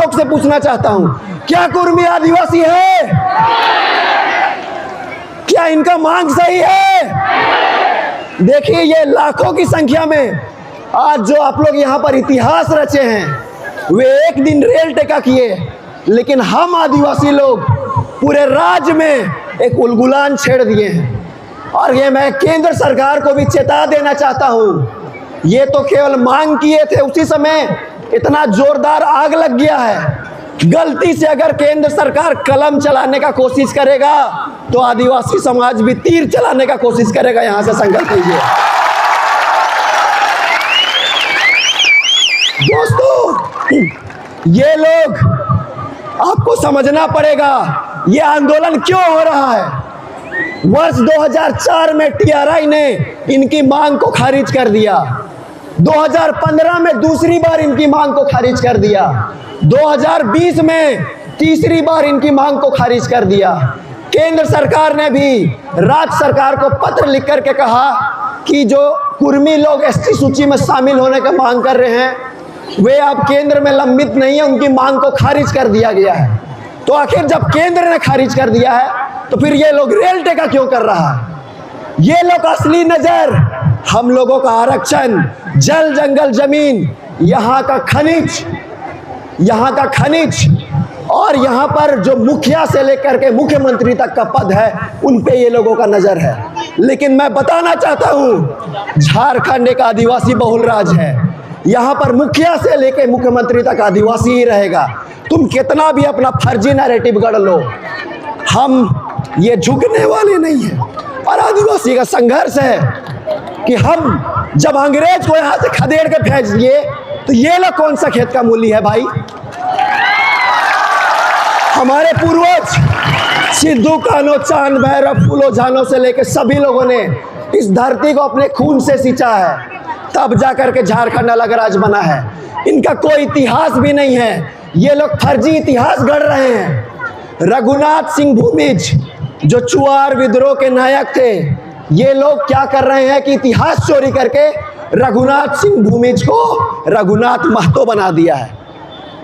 लोग से पूछना चाहता हूं, क्या कुर्मी आदिवासी है? क्या इनका मांग सही है? देखिए, ये लाखों की संख्या में आज जो आप लोग यहाँ पर इतिहास रचे हैं, वे एक दिन रेल टेका किए, लेकिन हम आदिवासी लोग पूरे राज्य में एक उलगुलान छेड़ दिए हैं। और ये मैं केंद्र सरकार को भी चेता देना चाहता हूँ, ये तो केवल मांग किए थे, उसी समय इतना जोरदार आग लग गया है। गलती से अगर केंद्र सरकार कलम चलाने का कोशिश करेगा तो आदिवासी समाज भी तीर चलाने का कोशिश करेगा। यहां से संकल्प लीजिए दोस्तों। ये लोग, आपको समझना पड़ेगा ये आंदोलन क्यों हो रहा है। वर्ष 2004 में टीआरआई ने इनकी मांग को खारिज कर दिया, 2015 में दूसरी बार इनकी मांग को खारिज कर दिया, 2020 में तीसरी बार इनकी मांग को खारिज कर दिया। केंद्र सरकार ने भी राज्य सरकार को पत्र लिख करके कहा कि जो कुर्मी लोग एसटी सूची में शामिल होने का मांग कर रहे हैं वे अब केंद्र में लंबित नहीं है, उनकी मांग को खारिज कर दिया गया है। तो आखिर जब केंद्र ने खारिज कर दिया है तो फिर ये लोग रेल टेका क्यों कर रहा है? ये लोग असली नजर हम लोगों का आरक्षण, जल जंगल जमीन, यहाँ का खनिज और यहाँ पर जो मुखिया से लेकर के मुख्यमंत्री तक का पद है, उन पे ये लोगों का नजर है। लेकिन मैं बताना चाहता हूँ, झारखंड एक आदिवासी बहुल राज्य है, यहाँ पर मुखिया से लेकर मुख्यमंत्री तक आदिवासी ही रहेगा। तुम कितना भी अपना फर्जी नैरेटिव गढ़ लो, हम ये झुकने वाले नहीं हैं। और आदिवासी का संघर्ष है कि हम जब अंग्रेज को यहाँ से खदेड़ के फेंक दिए तो ये लोग कौन सा खेत का मूल्य है भाई? हमारे पूर्वज सिद्धू कान्हो, चांद भैरव, फूलो झानो से लेकर सभी लोगों ने इस धरती को अपने खून से सींचा है, तब जाकर के झारखंड अलग राज्य बना है। इनका कोई इतिहास भी नहीं है, ये लोग फर्जी इतिहास गढ़ रहे हैं। रघुनाथ सिंह भूमिज जो चुआर विद्रोह के नायक थे, ये लोग क्या कर रहे हैं कि इतिहास चोरी करके रघुनाथ सिंह भूमिज को रघुनाथ महतो बना दिया है।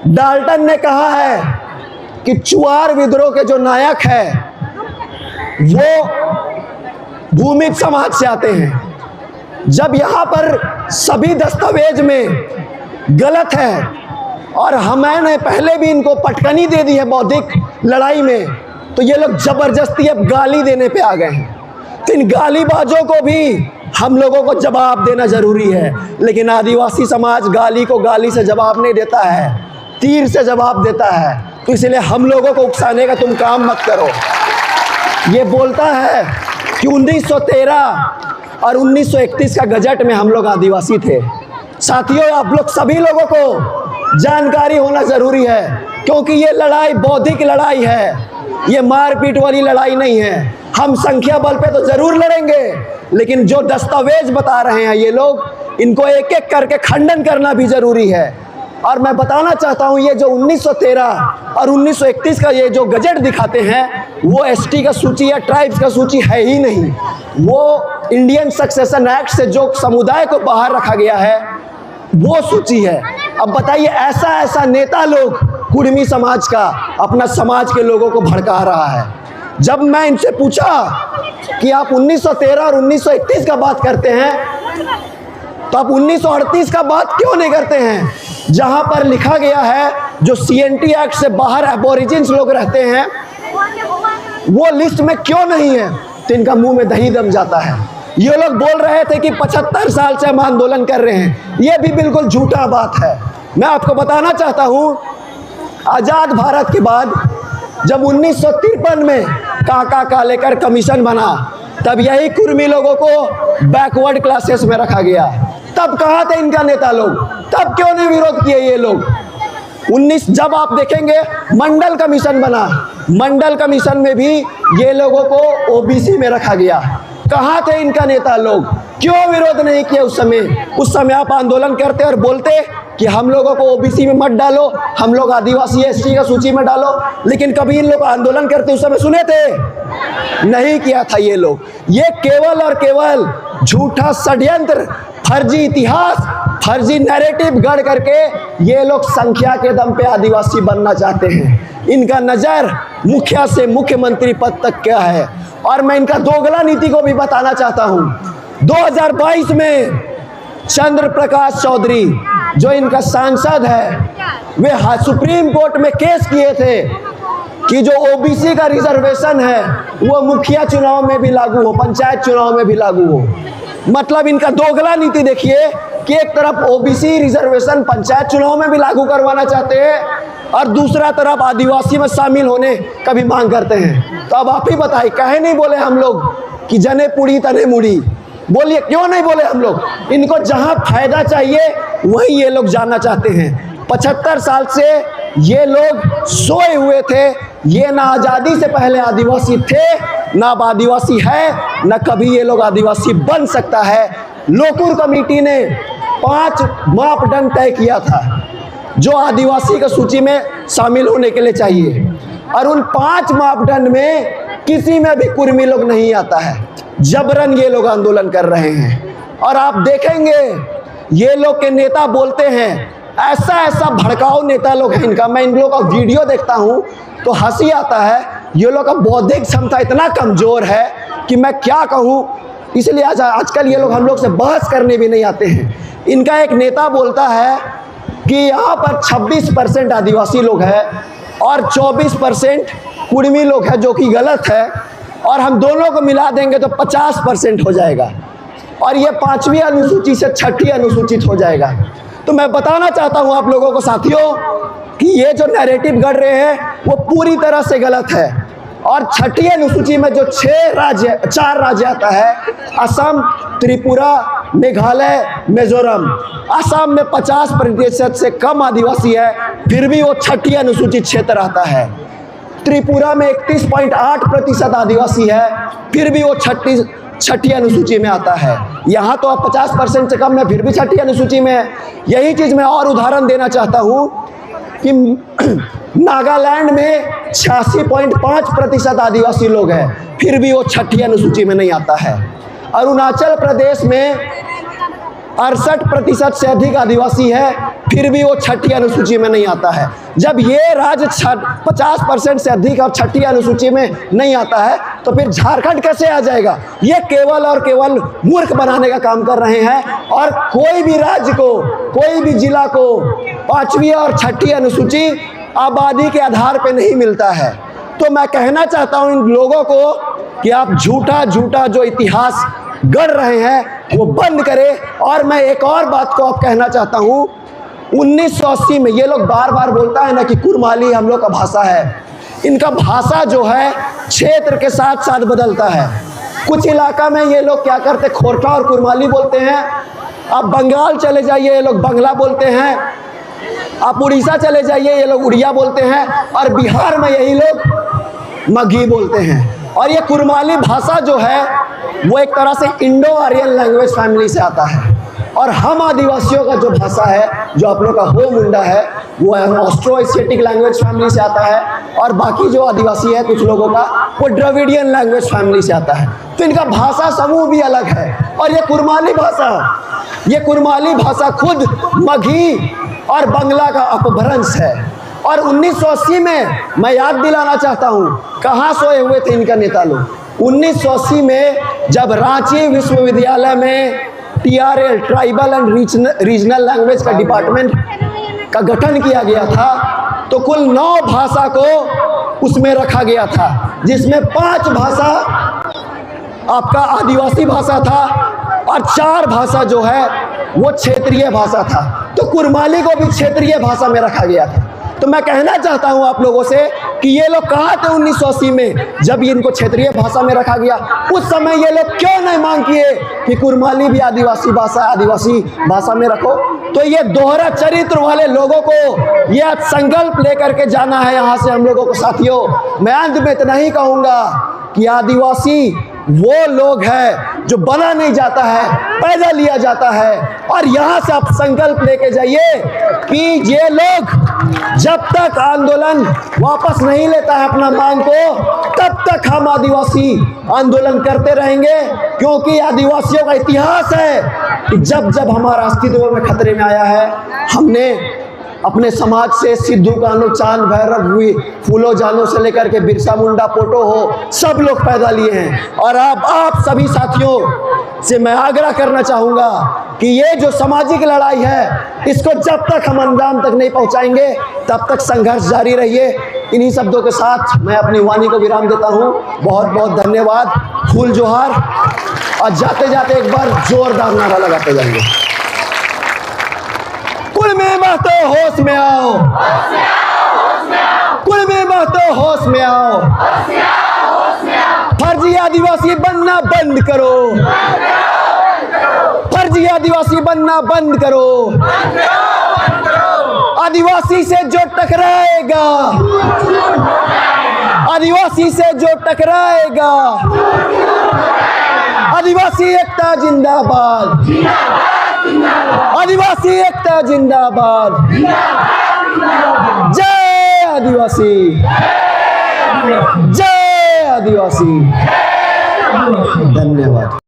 डाल्टन ने कहा है कि चुआर विद्रोह के जो नायक है वो भूमिज समाज से आते हैं। जब यहाँ पर सभी दस्तावेज में गलत है और हमने पहले भी इनको पटकनी दे दी है बौद्धिक लड़ाई में, तो ये लोग जबरदस्ती अब गाली देने पे आ गए हैं। तो इन गालीबाजों को भी हम लोगों को जवाब देना जरूरी है। लेकिन आदिवासी समाज गाली को गाली से जवाब नहीं देता है, तीर से जवाब देता है। तो इसलिए हम लोगों को उकसाने का तुम काम मत करो। ये बोलता है कि 1913 और 1931 का गजट में हम लोग आदिवासी थे। साथियों, आप लोग सभी लोगों को जानकारी होना जरूरी है, क्योंकि ये लड़ाई बौद्धिक लड़ाई है, ये मारपीट वाली लड़ाई नहीं है। हम संख्या बल पे तो जरूर लड़ेंगे, लेकिन जो दस्तावेज बता रहे हैं ये लोग, इनको एक एक करके खंडन करना भी जरूरी है। और मैं बताना चाहता हूँ, ये जो 1913 और 1931 का ये जो गजट दिखाते हैं, वो एसटी का सूची या ट्राइब्स का सूची है ही नहीं। वो इंडियन सक्सेशन एक्ट से जो समुदाय को बाहर रखा गया है वो सूची है। अब बताइए, ऐसा नेता लोग कुर्मी समाज का अपना समाज के लोगों को भड़का रहा है। जब मैं इनसे पूछा कि आप 1913 और 1931 का बात करते हैं, तो आप 1938 का बात क्यों नहीं करते हैं, जहां पर लिखा गया है जो सीएनटी एक्ट से बाहर एबोरिजिन्स लोग रहते हैं, वो लिस्ट में क्यों नहीं है? तो इनका मुंह में दही दम जाता है। ये लोग बोल रहे थे कि 75 साल से हम आंदोलन कर रहे हैं, ये भी बिल्कुल झूठा बात है। मैं आपको बताना चाहता हूं, आजाद भारत के बाद जब 1953 में काका कालेकर कमीशन बना, तब यही कुर्मी लोगों को बैकवर्ड क्लासेस में रखा गया। तब कहाँ थे इनका नेता लोग? तब क्यों नहीं विरोध किए ये लोग? 19 जब आप देखेंगे मंडल कमीशन बना, मंडल कमीशन में भी ये लोगों को ओबीसी में रखा गया। कहाँ थे इनका नेता लोग? क्यों विरोध नहीं किया उस समय? उस समय आप आंदोलन करते और बोलते कि हम लोगों को ओबीसी में मत डालो, हम लोग आदिवासी एसटी का सूची में डालो, लेकिन कभी इन लोग आंदोलन करते उस समय सुने थे? नहीं किया था ये लोग। ये केवल और केवल झूठा षड्यंत्र, फर्जी इतिहास, फर्जी नैरेटिव गढ़ करके ये लोग संख्या के दम पे आदिवासी बनना चाहते हैं। इनका नज़र मुखिया से मुख्यमंत्री पद तक क्या है। और मैं इनका दोगला नीति को भी बताना चाहता हूँ। 2022 में चंद्र प्रकाश चौधरी जो इनका सांसद है, वे सुप्रीम कोर्ट में केस किए थे कि जो ओबीसी का रिजर्वेशन है वो मुखिया चुनाव में भी लागू हो, पंचायत चुनाव में भी लागू हो। मतलब इनका दोगला नीति देखिए कि एक तरफ ओबीसी रिजर्वेशन पंचायत चुनाव में भी लागू करवाना चाहते हैं और दूसरा तरफ आदिवासी में शामिल होने का भी मांग करते हैं। तो अब आप ही बताइए, कहे नहीं बोले हम लोग कि जने पुड़ी तने मुड़ी? बोलिए क्यों नहीं बोले हम लोग? इनको जहां फायदा चाहिए वहीं ये लोग जाना चाहते हैं। 75 साल से ये लोग सोए हुए थे। ये ना आज़ादी से पहले आदिवासी थे, ना अब आदिवासी है, ना कभी ये लोग आदिवासी बन सकता है। लोकुर कमेटी ने 5 मापदंड तय किया था जो आदिवासी की सूची में शामिल होने के लिए चाहिए, और उन 5 मापदंड में किसी में भी कुर्मी लोग नहीं आता है। जबरन ये लोग आंदोलन कर रहे हैं। और आप देखेंगे ये लोग के नेता बोलते हैं, ऐसा भड़काऊ नेता लोग हैं इनका। मैं इन लोगों का वीडियो देखता हूँ तो हंसी आता है। ये लोग का बौद्धिक क्षमता इतना कमज़ोर है कि मैं क्या कहूँ। इसलिए आजकल ये लोग हम लोग से बहस करने भी नहीं आते हैं। इनका एक नेता बोलता है कि यहाँ पर 26% आदिवासी लोग हैं और 24% कुर्मी लोग हैं, जो कि गलत है, और हम दोनों को मिला देंगे तो 50% हो जाएगा और ये 5वीं अनुसूची से 6ठी अनुसूचित हो जाएगा। तो मैं बताना चाहता हूँ आप लोगों को साथियों कि ये जो नैरेटिव गढ़ रहे हैं वो पूरी तरह से गलत है। और 6ठी अनुसूची में जो 4 राज्य आता है, असम, त्रिपुरा, मेघालय, मिजोरम। असम में 50% से कम आदिवासी है, फिर भी वो 6ठी अनुसूचित क्षेत्र आता है। त्रिपुरा में 31.8% आदिवासी है, फिर भी वो 6ठी अनुसूची में आता है। यहाँ तो अब 50% से कम है, फिर भी 6ठी अनुसूची में है। यही चीज़ मैं और उदाहरण देना चाहता हूँ कि नागालैंड में 86.5% आदिवासी लोग हैं, फिर भी वो 6ठी अनुसूची में नहीं आता है। अरुणाचल प्रदेश में 68% से अधिक आदिवासी है, फिर भी वो 6ठी अनुसूची में नहीं आता है। जब ये राज्य 50% से अधिक और 6ठी अनुसूची में नहीं आता है तो फिर झारखंड कैसे आ जाएगा? ये केवल और केवल मूर्ख बनाने का काम कर रहे हैं। और कोई भी राज्य को, कोई भी जिला को 5वीं और 6ठी अनुसूची आबादी के आधार पर नहीं मिलता है। तो मैं कहना चाहता हूँ इन लोगों को कि आप झूठा जो इतिहास गढ़ रहे हैं वो बंद करें। और मैं एक और बात को आप कहना चाहता हूँ, 1980 में ये लोग बार बार बोलता है ना कि कुरमाली हम लोग का भाषा है। इनका भाषा जो है क्षेत्र के साथ साथ बदलता है। कुछ इलाका में ये लोग क्या करते, खोरठा और कुरमाली बोलते हैं। आप बंगाल चले जाइए, ये लोग बंगला बोलते हैं। आप उड़ीसा चले जाइए, ये लोग उड़िया बोलते हैं। और बिहार में यही लोग मगही बोलते हैं। और ये कुरमाली भाषा जो है वो एक तरह से इंडो आर्यन लैंग्वेज फैमिली से आता है। और हम आदिवासियों का जो भाषा है, जो आप लोग का हो मुंडा है, वो ऑस्ट्रो एशियाटिक लैंग्वेज फैमिली से आता है। और बाकी जो आदिवासी है कुछ लोगों का, वो द्रविडियन लैंग्वेज फैमिली से आता है। तो इनका भाषा समूह भी अलग है। और ये कुरमाली भाषा खुद मगही और बंगला का अपभ्रंश है। और 1980 में मैं याद दिलाना चाहता हूँ कहाँ सोए हुए थे इनका नेता लोग। 1980 में जब रांची विश्वविद्यालय में TRL, tribal and regional language का डिपार्टमेंट का गठन किया गया था, तो कुल 9 भाषा को उसमें रखा गया था, जिसमें 5 भाषा आपका आदिवासी भाषा था और 4 भाषा जो है वो क्षेत्रीय भाषा था। तो कुरमाली को भी क्षेत्रीय भाषा में रखा गया था। तो मैं कहना चाहता हूं आप लोगों से कि ये लोग कहाँ थे 1980 में जब ये इनको क्षेत्रीय भाषा में रखा गया? उस समय ये लोग क्यों नहीं मांग किए कि कुरमाली भी आदिवासी भाषा में रखो? तो ये दोहरा चरित्र वाले लोगों को यह संकल्प लेकर के जाना है यहाँ से हम लोगों को। साथियों, मैं अंत में इतना ही कहूँगा कि आदिवासी वो लोग हैं जो बना नहीं जाता है, पैदा लिया जाता है। और यहां से आप संकल्प लेके जाइए कि ये लोग जब तक आंदोलन वापस नहीं लेता है अपना मांग को, तब तक हम आदिवासी आंदोलन करते रहेंगे। क्योंकि आदिवासियों का इतिहास है कि जब जब हमारा अस्तित्व में खतरे में आया है, हमने अपने समाज से सिद्धू कान्हू, चांद भैरव हुई, फूलो जानों से लेकर के बिरसा मुंडा, पोटो हो, सब लोग पैदा लिए हैं। और अब आप सभी साथियों से मैं आग्रह करना चाहूँगा कि ये जो सामाजिक लड़ाई है, इसको जब तक हम अंजाम तक नहीं पहुँचाएंगे, तब तक संघर्ष जारी रहिए। इन्हीं शब्दों के साथ मैं अपनी वाणी को विराम देता हूँ। बहुत बहुत धन्यवाद। फूल जोहार। और जाते जाते एक बार जोरदार नारा लगाते जाएंगे। कुलमे महतो होश में आओ, कुलमे महतो होश में आओ, फर्जी आदिवासी बनना बंद करो, फर्जी आदिवासी बनना बंद करो। आदिवासी से जो टकराएगा, आदिवासी से जो टकराएगा, आदिवासी एकता जिंदाबाद, आदिवासी एकता जिंदाबाद। जय आदिवासी, जय आदिवासी। धन्यवाद।